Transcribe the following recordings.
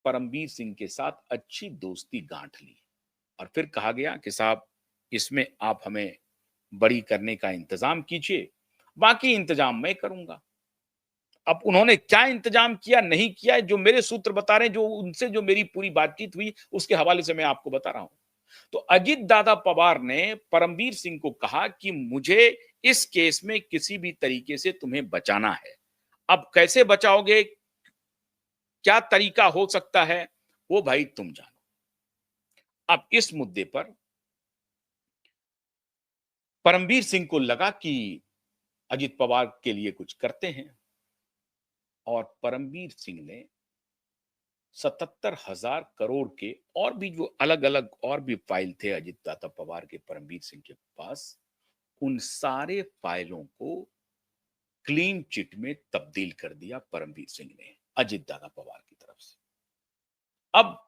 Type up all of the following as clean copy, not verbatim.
परमवीर सिंह के साथ अच्छी दोस्ती गांठ ली और फिर कहा गया कि साहब इसमें आप हमें बरी करने का इंतजाम कीजिए, बाकी इंतजाम मैं करूंगा। अब उन्होंने क्या इंतजाम किया नहीं किया, जो मेरे सूत्र बता रहे हैं, जो उनसे जो मेरी पूरी बातचीत हुई उसके हवाले से मैं आपको बता रहा हूं। तो अजित दादा पवार ने परमवीर सिंह को कहा कि मुझे इस केस में किसी भी तरीके से तुम्हें बचाना है। अब कैसे बचाओगे, क्या तरीका हो सकता है, वो भाई तुम जानो। अब इस मुद्दे पर परमवीर सिंह को लगा कि अजित पवार के लिए कुछ करते हैं और परमवीर सिंह ने 77,000 करोड़ के और भी जो अलग अलग और भी फाइल थे अजित दादा पवार के परमवीर सिंह के पास, उन सारे फाइलों को क्लीन चिट में तब्दील कर दिया परमवीर सिंह ने अजित दादा पवार की तरफ से। अब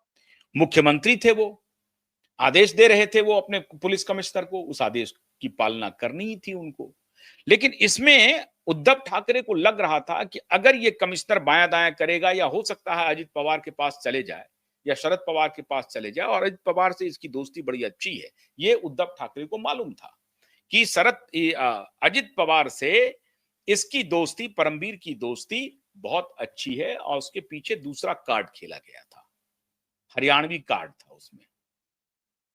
मुख्यमंत्री थे वो, आदेश दे रहे थे वो अपने पुलिस कमिश्नर को, उस आदेश की पालना करनी ही थी उनको। लेकिन इसमें उद्धव ठाकरे को लग रहा था कि अगर ये कमिश्नर बायां दायां करेगा या हो सकता है अजित पवार के पास चले जाए या शरद पवार के पास चले जाए, और अजित पवार से इसकी दोस्ती बड़ी अच्छी है, ये उद्धव ठाकरे को मालूम था कि अजित पवार से इसकी दोस्ती, परमवीर की दोस्ती बहुत अच्छी है और उसके पीछे दूसरा कार्ड खेला गया था, हरियाणवी कार्ड था उसमें,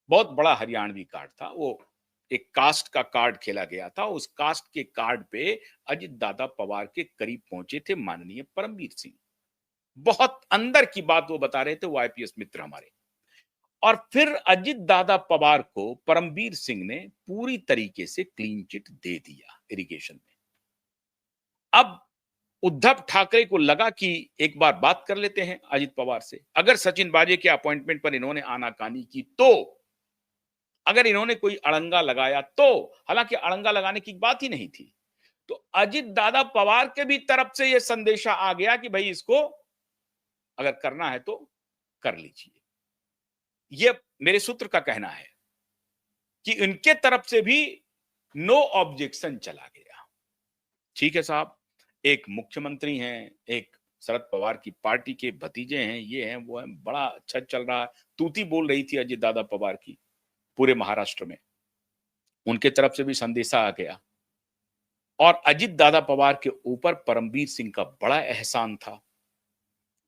बहुत बड़ा हरियाणवी कार्ड था वो, एक कास्ट का कार्ड खेला गया था। उस कास्ट के कार्ड पे अजित दादा पवार के करीब पहुंचे थे माननीय परमवीर सिंह। बहुत अंदर की बात वो बता रहे थे, वो आईपीएस मित्र हमारे। और फिर अजित दादा पवार को परमवीर सिंह ने पूरी तरीके से क्लीन चिट दे दिया इरिगेशन में। अब उद्धव ठाकरे को लगा कि एक बार बात कर लेते हैं अजित पवार से, अगर सचिन बाजे के अपॉइंटमेंट पर इन्होंने आनाकानी की तो, अगर इन्होंने कोई अड़ंगा लगाया तो, हालांकि अड़ंगा लगाने की बात ही नहीं थी, तो अजित दादा पवार के भी तरफ से यह संदेशा आ गया कि भाई इसको अगर करना है तो कर लीजिए। यह मेरे सूत्र का कहना है कि इनके तरफ से भी नो ऑब्जेक्शन चला गया। ठीक है साहब, एक मुख्यमंत्री हैं, एक शरद पवार की पार्टी के भतीजे हैं, ये हैं वो हैं, बड़ा अच्छा चल रहा है, तूती बोल रही थी अजित दादा पवार की पूरे महाराष्ट्र में, उनके तरफ से भी संदेशा आ गया। और अजित दादा पवार के ऊपर परमवीर सिंह का बड़ा एहसान था,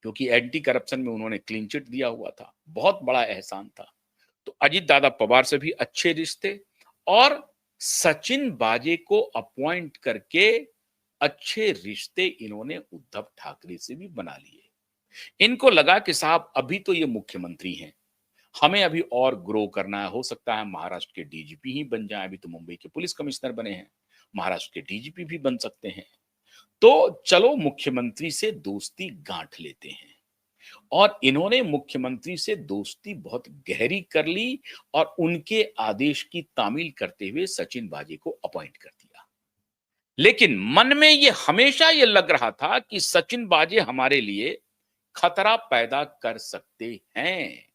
क्योंकि एंटी करप्शन में उन्होंने क्लीन चिट दिया हुआ था, बहुत बड़ा एहसान था। तो अजित दादा पवार से भी अच्छे रिश्ते, और सचिन बाजे को अपॉइंट करके अच्छे रिश्ते इन्होंने उद्धव ठाकरे से भी बना लिए। इनको लगा कि साहब अभी तो ये मुख्यमंत्री हैं, हमें अभी और ग्रो करना है, हो सकता है महाराष्ट्र के डीजीपी ही बन जाए, अभी तो मुंबई के पुलिस कमिश्नर बने हैं, महाराष्ट्र के डीजीपी भी बन सकते हैं, तो चलो मुख्यमंत्री से दोस्ती गांठ लेते हैं। और इन्होंने मुख्यमंत्री से दोस्ती बहुत गहरी कर ली और उनके आदेश की तामील करते हुए सचिन बाजे को अपॉइंट कर दिया। लेकिन मन में ये हमेशा ये लग रहा था कि सचिन बाजे हमारे लिए खतरा पैदा कर सकते हैं।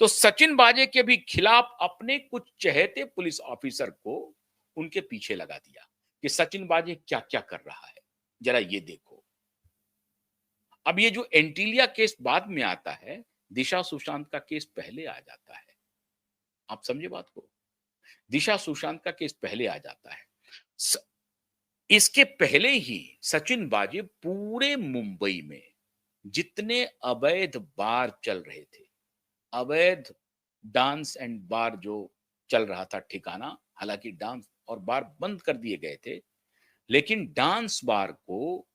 तो सचिन बाजे के भी खिलाफ अपने कुछ चहेते पुलिस ऑफिसर को उनके पीछे लगा दिया कि सचिन बाजे क्या क्या कर रहा है, जरा ये देखो। अब ये जो एंटीलिया केस बाद में आता है, दिशा सुशांत का केस पहले आ जाता है। आप समझे बात को, दिशा सुशांत का केस पहले आ जाता है। इसके पहले ही सचिन बाजे पूरे मुंबई में जितने अवैध बार चल रहे थे, अवैध डांस एंड बार जो चल रहा था ठिकाना, हालांकि डांस और बार बंद कर दिए गए थे, लेकिन डांस बार को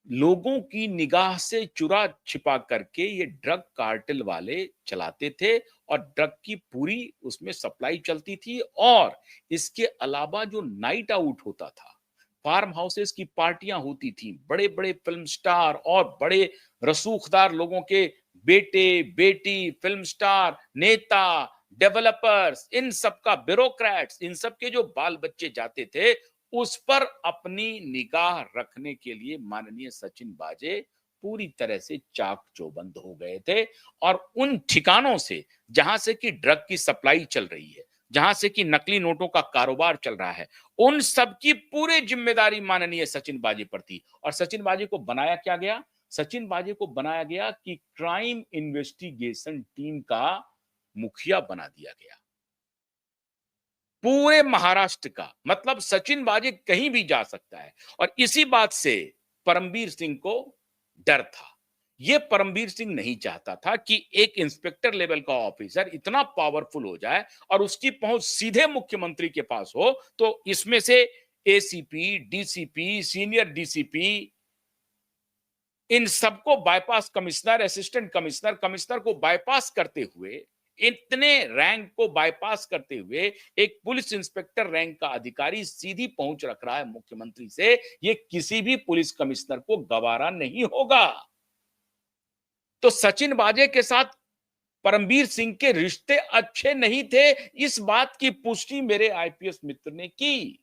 लोगों की निगाह से चुरा छिपा करके ये ड्रग कार्टेल वाले चलाते थे और ड्रग की पूरी उसमें सप्लाई चलती थी। और इसके अलावा जो नाइट आउट होता था, फार्म हाउसेस की पार्टियां होती थी, बड़े बड़े फिल्म स्टार और बड़े रसूखदार लोगों के बेटे बेटी, फिल्म स्टार, नेता, डेवलपर्स, इन सब का, ब्यूरोक्रेट्स, इन सब के जो बाल बच्चे जाते थे, उस पर अपनी निगाह रखने के लिए माननीय सचिन बाजे पूरी तरह से चाक चौबंद हो गए थे। और उन ठिकानों से जहां से कि ड्रग की सप्लाई चल रही है, जहां से कि नकली नोटों का कारोबार चल रहा है, उन सब की पूरी जिम्मेदारी माननीय सचिन बाजे पर थी। और सचिन बाजे को बनाया क्या गया, सचिन बाजे को बनाया गया कि क्राइम इन्वेस्टिगेशन टीम का मुखिया बना दिया गया पूरे महाराष्ट्र का। मतलब सचिन बाजे कहीं भी जा सकता है और इसी बात से परमबीर सिंह को डर था। यह परमबीर सिंह नहीं चाहता था कि एक इंस्पेक्टर लेवल का ऑफिसर इतना पावरफुल हो जाए और उसकी पहुंच सीधे मुख्यमंत्री के पास हो, तो इसमें से एसीपी, डीसीपी, सीनियर डीसीपी, इन सबको bypass, commissioner, assistant commissioner, commissioner को बाईपास करते हुए, इतने रैंक को बाईपास करते हुए एक पुलिस इंस्पेक्टर रैंक का अधिकारी सीधी पहुंच रख रहा है मुख्यमंत्री से, ये किसी भी पुलिस कमिश्नर को गवारा नहीं होगा। तो सचिन बाजे के साथ परमबीर सिंह के रिश्ते अच्छे नहीं थे। इस बात की पुष्टि मेरे आईपीएस मित्र ने की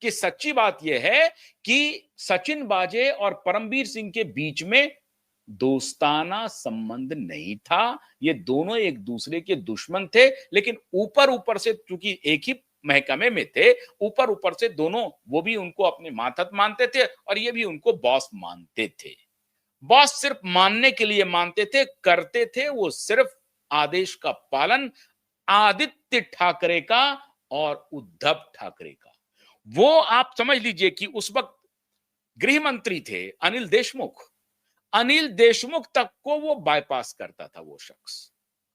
कि सच्ची बात यह है कि सचिन बाजे और परमबीर सिंह के बीच में दोस्ताना संबंध नहीं था। ये दोनों एक दूसरे के दुश्मन थे, लेकिन ऊपर ऊपर से, चूंकि एक ही महकमे में थे, ऊपर ऊपर से दोनों, वो भी उनको अपने मातहत मानते थे और ये भी उनको बॉस मानते थे। बॉस सिर्फ मानने के लिए मानते थे, करते थे वो सिर्फ आदेश का पालन आदित्य ठाकरे का और उद्धव ठाकरे का। वो आप समझ लीजिए कि उस वक्त गृह मंत्री थे अनिल देशमुख। अनिल देशमुख तक को वो बाईपास करता था वो शख्स।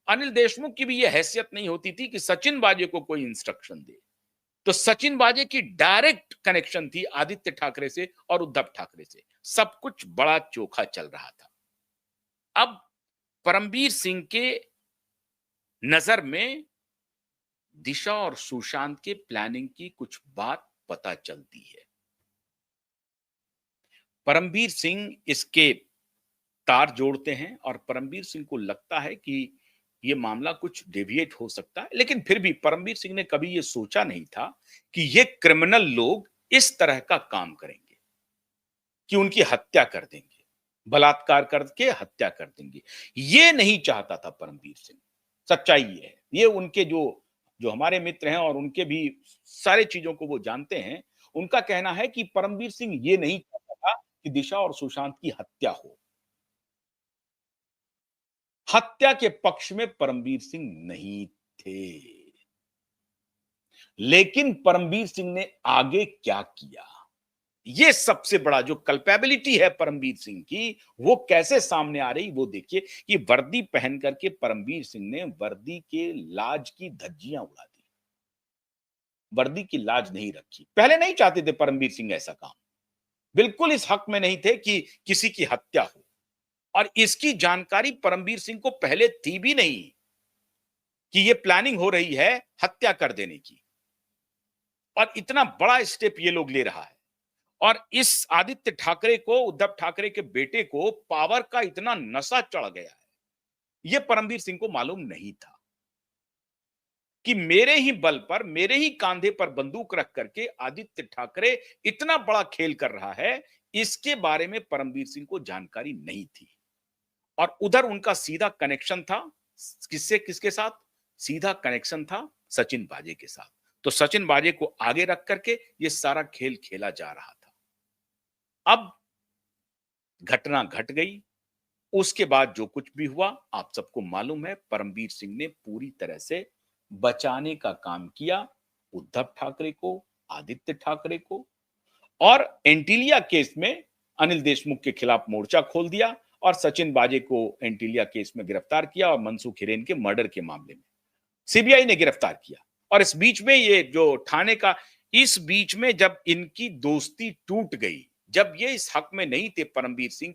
अनिल देशमुख की भी ये हैसियत नहीं होती थी कि सचिन बाजे को कोई इंस्ट्रक्शन दे। तो सचिन बाजे की डायरेक्ट कनेक्शन थी आदित्य ठाकरे से और उद्धव ठाकरे से। सब कुछ बड़ा चोखा चल रहा था। अब परमबीर सिंह के नजर में दिशा और सुशांत के प्लानिंग की कुछ बात पता चलती है। परमबीर सिंह इसके तार जोड़ते हैं और परमबीर सिंह को लगता है कि यह मामला कुछ डेविएट हो सकता है, लेकिन फिर भी परमबीर सिंह ने कभी यह सोचा नहीं था कि ये क्रिमिनल लोग इस तरह का काम करेंगे कि उनकी हत्या कर देंगे, बलात्कार करके हत्या कर देंगे। ये नहीं चाहता था परमबीर सिंह। सच्चाई ये है। ये उनके जो जो हमारे मित्र हैं और उनके भी सारे चीजों को वो जानते हैं, उनका कहना है कि परमबीर सिंह ये नहीं चाहता था कि दिशा और सुशांत की हत्या हो। हत्या के पक्ष में परमबीर सिंह नहीं थे। लेकिन परमबीर सिंह ने आगे क्या किया, ये सबसे बड़ा जो कल्पेबिलिटी है परमबीर सिंह की, वो कैसे सामने आ रही, वो देखिए कि वर्दी पहन करके परमबीर सिंह ने वर्दी के लाज की धज्जियां उड़ा दी। वर्दी की लाज नहीं रखी। पहले नहीं चाहते थे परमबीर सिंह ऐसा काम, बिल्कुल इस हक में नहीं थे कि किसी की हत्या हो, और इसकी जानकारी परमबीर सिंह को पहले थी भी नहीं कि यह प्लानिंग हो रही है हत्या कर देने की। और इतना बड़ा स्टेप ये लोग ले रहा है, और इस आदित्य ठाकरे को, उद्धव ठाकरे के बेटे को पावर का इतना नशा चढ़ गया है, यह परमबीर सिंह को मालूम नहीं था कि मेरे ही बल पर, मेरे ही कांधे पर बंदूक रख करके आदित्य ठाकरे इतना बड़ा खेल कर रहा है। इसके बारे में परमबीर सिंह को जानकारी नहीं थी। और उधर उनका सीधा कनेक्शन था किसके साथ? सीधा कनेक्शन था सचिन बाजे के साथ। तो सचिन बाजे को आगे रख करके ये सारा खेल खेला जा रहा था। अब घटना घट गई। उसके बाद जो कुछ भी हुआ आप सबको मालूम है। परमबीर सिंह ने पूरी तरह से बचाने का काम किया उद्धव ठाकरे को, आदित्य ठाकरे को, और एंटीलिया केस में अनिल देशमुख के खिलाफ मोर्चा खोल दिया और सचिन बाजे को एंटीलिया केस में गिरफ्तार किया और मनसुख हिरेन के मर्डर के मामले में सीबीआई ने गिरफ्तार किया। और इस बीच में ये जो थाने का, इस बीच में जब इनकी दोस्ती टूट गई, जब ये इस हक में नहीं थे परमबीर सिंह